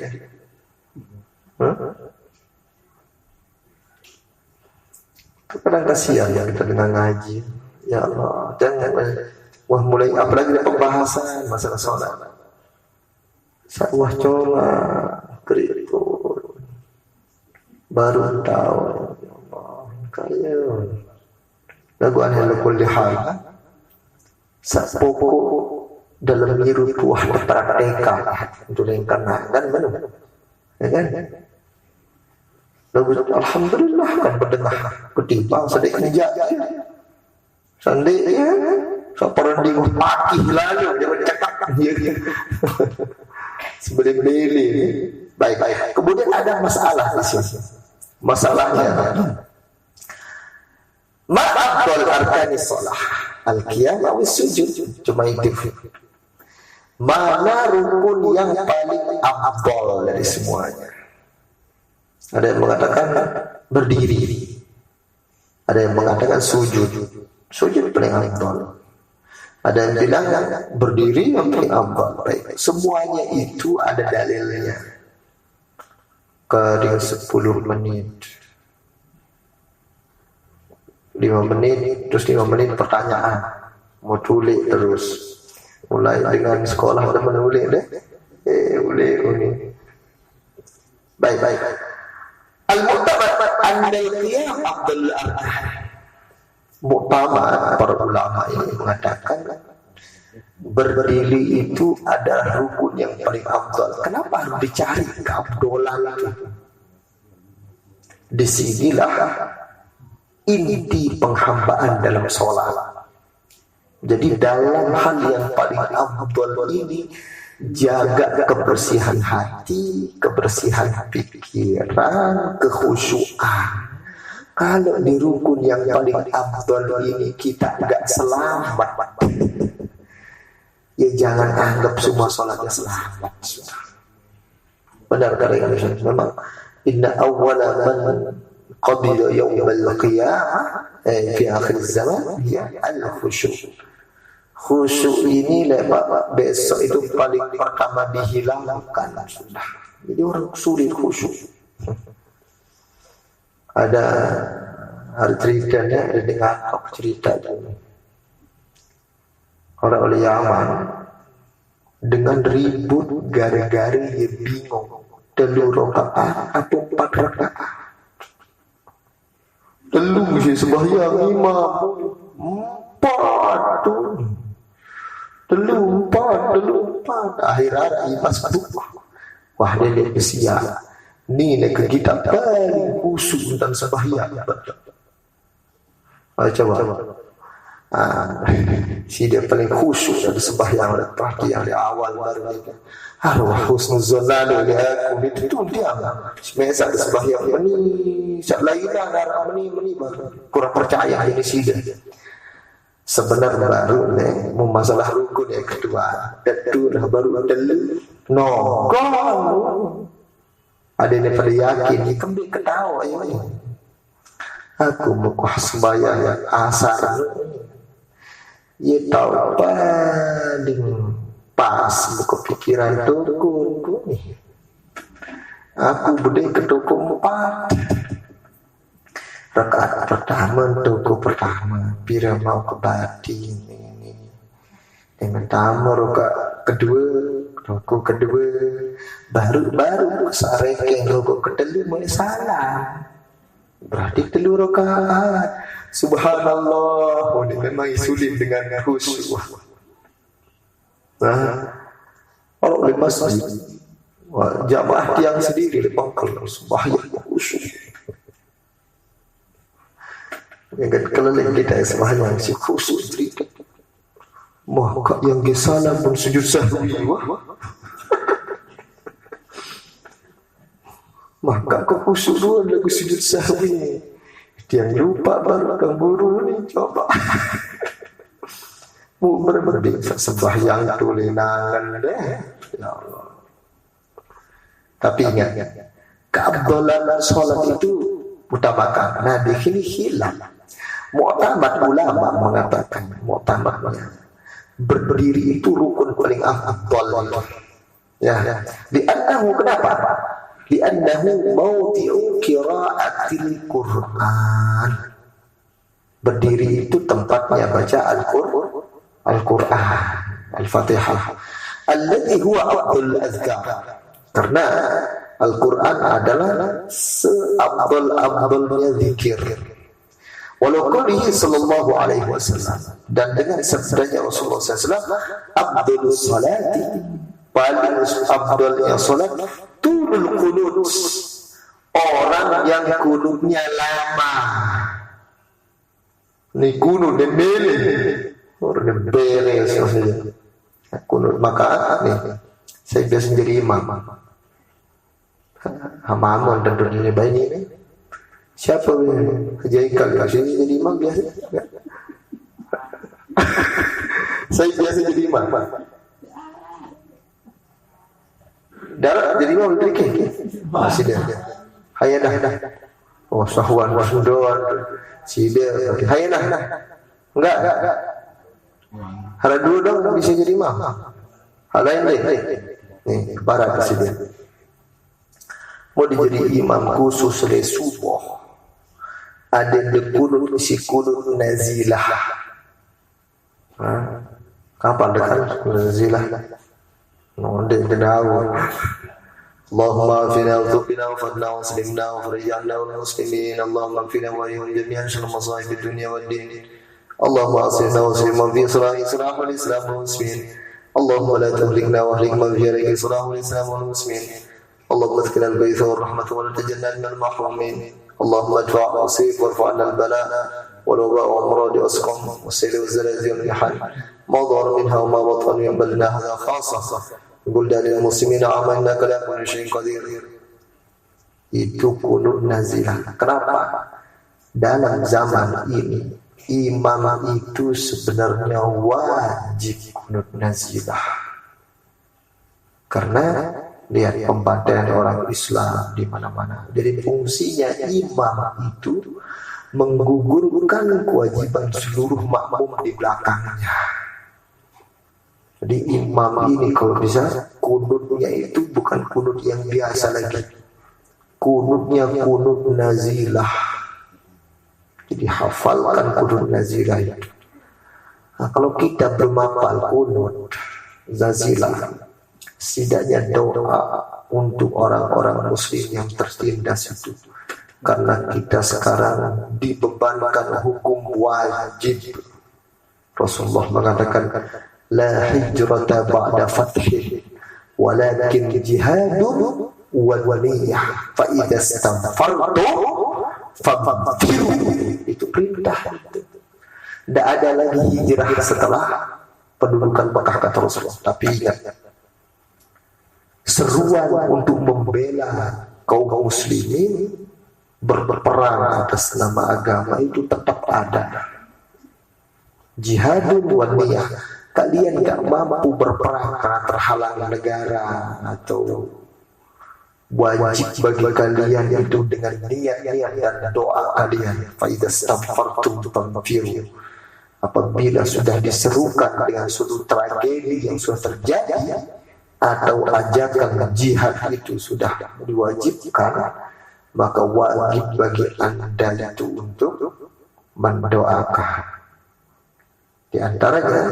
Kadang kasihan ya kita dengan ngaji. Ya Allah, jangan mulai apalagi ada pembahasan masalah sholat. Wah coba itu baru tahu ya Allah kalian. lagu ala kulli hal sak pokok dalam nyiru tuah praktekkan untuk lingkaran kan benar ya kan lagu alhamdulillah kan berdengar ketimbang sedeknya jajan sandiknya saparan di pagi lalu dia bercakap dia sebelum beli baik kemudian ada masalah di sini masalahnya ma'abdul arkanis shalah al-qiyam wa sujud cuma itu mana rukun yang paling afdal dari semuanya. Ada yang mengatakan berdiri, ada yang mengatakan sujud paling afdal, ada yang bilang berdiri yang paling afdal. Baik, semuanya itu ada dalilnya. Kadang 10 menit 5 menit terus 5 menit pertanyaan mau tulis terus mulai dengan sekolah udah menulis deh boleh baik al-mu'tamad annal qiyam afdalul arkan mu'tamad para ulama ini mengatakan berdiri itu adalah rukun yang paling afdal. Kenapa harus dicari keafdalan itu? Disinilah inti penghambaan dalam sholat. Jadi dalam hal yang paling afdal ini jaga kebersihan hati, kebersihan pikiran, kekhusyuan. Kalau di rukun yang paling afdal ini kita tidak selamat, ya jangan anggap semua sholatnya selamat. Benar kali memang inna awwala man qabila yawmal qiyamah fi akhir zaman ya al-khusyu'. Khusyuk ini besok itu paling pertama dihilangkan sudah. Jadi orang sulit khusyuk. Ada ceritanya, ada dengar cerita dulu. Orang oleh Yaman dengan ribut gara-gara dia bingung 3 rakaat atau 4 rakaat. Telu sih sembahyang imam 4 tuh. Telu empat akhir-akhir pas wah dia lihat siap ni nak kita paling khusyuk tentang sembahyang coba si dia paling khusyuk dalam sembahyang perhatian dari awal baru itu arwah husnuzon lalu dia aku itu dia semasa ada sembahyang ini sak lain lah ini kurang percaya ini sih dia sebenarnya baru mau masalah rukun yang kedua itu dah baru dulu ada yang pada yakin kembali ketawa ya aku mau sembahyang yang asar ya tahu paling pas buka pikiran dukun aku budaya ke dukun 4 rakaat pertama tuku pertama bila mau ke bati ini dengan tamu rakaat kedua tuku kedua baru sareke rakaat kedua mulai salah berarti 3 rakaat subhanallah ini memang sulit dengan khusyuk. Kalau di masjid jamaah tiang sendiri lepas kalau sembahyang khusyuk yang keliling kita sembahyang si khusyuk cerita maka yang gesalam pun sujud sahwi maka kekhusyuk dua lagu sujud sahwi yang lupa baru akan buru ni coba berbeda sembahyang tulenangan deh ya Allah. Tapi ingat keabdalan sholat itu utamakan. Nah di sini hilang. Mu'tamad ulama mengatakan mu'tamadnya berdiri itu rukun paling afdal. Ya, li'annahu kenapa? Li'annahu mawdi'u qira'atil Qur'an. Berdiri itu tempatnya baca Al-Qur'an, Al-Fatihah. Alladhi huwa afdal azkar. Karena Al-Quran adalah seabdal-abdalnya zikir. Walau qaulihi sallallahu alaihi wasallam, dan dengan sabdanya Rasulullah SAW, abdulus salati, paling abdulnya salat, tulul qunut, orang yang kunutnya lama. Ini kunut dembele, orang dembele saja. Kunut maka nih, saya biasa jadi imam. Hamamun dan dunia bayi ini. Siapa Haji Ikal sini jadi imam biasa? Saya biasa jadi imam. Darah jadi imam dikit. Masih dia. Hayya dah. Oh sahwan wasudon. Si dia. Hayya dah. Enggak. Hal dulu dong bisa jadi imam. Hal lain. Nih, barat si dia. Mau jadi imam khusus dari subuh. Ada dekunut si kunut nazilah. Kapan dekat nazilah? Nonde denawu. Allahumma afina wa tuqina wa fadna wa slimna wa farijana wa muslimin. Allahumma afina wa yuhum jami'an syurul masaib di dunia wa din. Allahumma asina wa slimna fi surahi surah wal islam wa muslimin. Allahumma la tuhlikna wa hlikma fi jariki surah wal islam wa muslimin. Allahumma atkina al-baytha wa rahmatu wa la tajannana al-mahrumin. اللهم ادفع المصيب وارفع عنا البلاء والوباء والامراض والاسقام والسيل والزلازل والمحن ما ظهر منها وما بطن يقبلنا هذا خاصه قل للمسلمين عملنا كلا كل شيء قدير. Itu kunut nazilah. Kenapa? Dalam zaman ini imam itu sebenarnya wajib kunut nazilah. Karena lihat pembantaian orang Islam di mana-mana. Jadi fungsinya imam itu menggugurkan kewajiban seluruh makmum di belakangnya. Jadi imam ini kalau bisa kunutnya itu bukan kunut yang biasa lagi. Kunutnya kunut nazilah. Jadi hafalkan kunut nazilah itu. Nah, kalau kita belum hafal kunut nazilah, setidaknya doa untuk orang-orang muslim yang tertindas itu. Karena kita sekarang dibebankan hukum wajib. Rasulullah mengatakan, la hijrata ba'da fathih, walakin jihadun wa niyah. Fa idza istanfartu fabtiru. Itu perintah. Tidak ada lagi hijrah setelah pendudukan Mekah, kata Rasulullah. Tapi ingat, seruan untuk membela kaum muslimin berperang atas nama agama itu tetap ada. Jihadun wa niyah. Kalian tidak mampu berperang karena terhalang negara, atau wajib bagi kalian itu dengan niat-niat dan doa kalian. Fa idza istanfartum fanfiru. Apabila sudah diserukan dengan suatu tragedi yang sudah terjadi atau ajakan jihad itu sudah diwajibkan, maka wajib bagi Anda itu untuk mendoakan. Di antaranya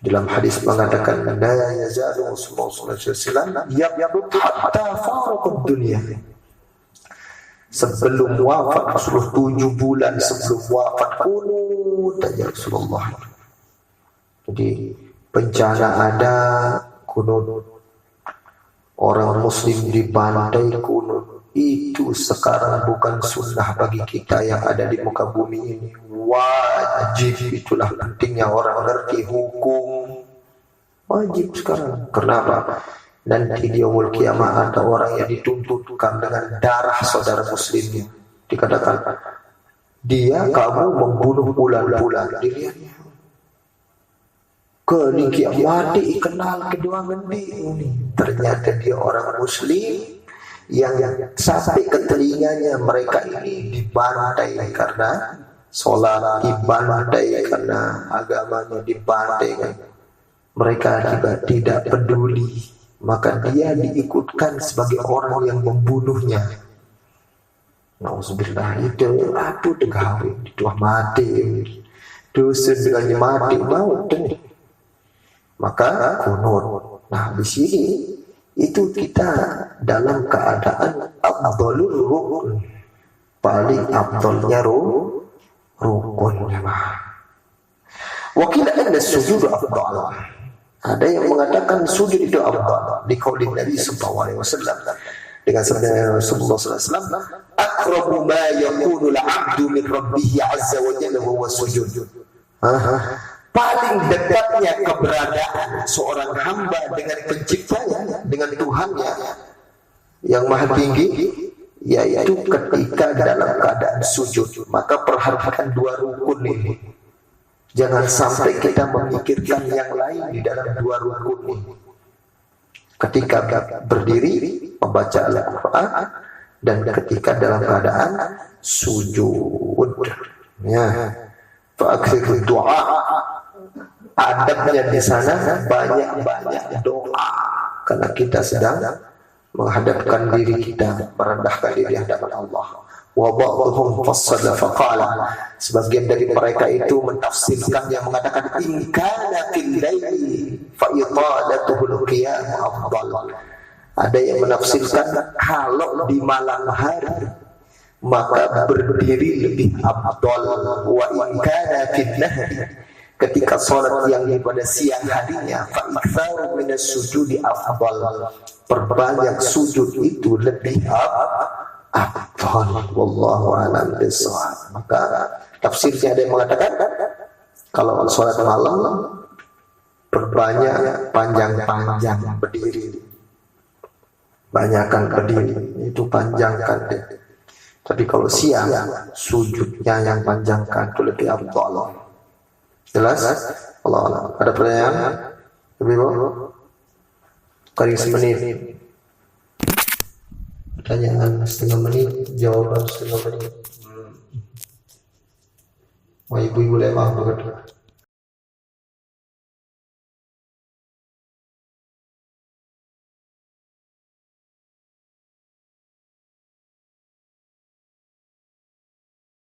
dalam hadis mengatakan, la yazalu Rasulullah sallallahu alaihi wasallam yaqut hatta faraqad dunya. Sebelum wafat Rasulullah 7 bulan sebelum wafat kunut aja Rasulullah. Jadi bencana ada, kunut. Orang muslim dibantai, kunut. Itu sekarang bukan sunnah bagi kita yang ada di muka bumi ini. Wajib. Itulah pentingnya orang ngerti hukum. Wajib sekarang. Kenapa? Nanti di yaumul kiamah ada orang yang dituntutkan dengan darah saudara muslimnya. Dikatakan, kamu membunuh bulan-bulan. Dilihatnya, kelingki mati kenal kedua ngendi. Ternyata dia orang muslim yang sampai ke telinganya mereka ini dibantai karena sholat, dibantai karena agamanya, dibantai. Mereka tidak peduli, maka dia diikutkan sebagai orang yang membunuhnya. Nauzubillah, itu apa tegawe dituah mati, dosa dengan mati mau deh. Maka kunut. Nah, di sini itu kita dalam keadaan afdhalul rukun, paling afdhalnya rukun jemaah. Wakil anna sujud afdal. Ada yang mengatakan sujud itu afdal di qauli Nabi sallallahu alaihi wasallam dengan sabda Rasulullah sallallahu alaihi wasallam, aqrabu ma yakunu al-'abdu min rabbih 'azza wa jalla huwa sujud. Paling dekatnya keberadaan seorang hamba dengan penciptanya, dengan Tuhannya yang maha tinggi, yaitu ketika dalam keadaan sujud. Maka perhatikan dua rukun ini. Jangan sampai kita memikirkan yang lain di dalam dua rukun ini. Ketika berdiri membaca Al-Quran dan ketika dalam keadaan sujud. Ya, fa'aksir doa. Adabnya di sana banyak-banyak doa karena kita sedang menghadapkan diri kita, merendahkan diri hadapan Allah. Wa ba'dhum fassala faqala, sebagian dari mereka itu mentafsirkan yang mengatakan in kana fil laili fa italatuhul qiyam afdal. Ada yang menafsirkan kalau di malam hari maka berdiri lebih afdal. Wa in kana fil nahri, ketika salat yang pada siang harinya fa iktsaru minas sujudi afdal, perbanyak sujud itu lebih afdal. Wallahu a'lam bishawab. Maka tafsirnya ada yang mengatakan kalau salat malam perbanyak panjang-panjang berdiri, banyakkan berdiri, itu panjangkan deh. Tapi kalau siang sujudnya yang panjangkan itu lebih afdal. Jelas? Allah Allah. Ada pertanyaan? Ibu? Kali semenit. Pertanyaan setengah menit, jawaban setengah menit. Wah, ibu-ibu lemah banget.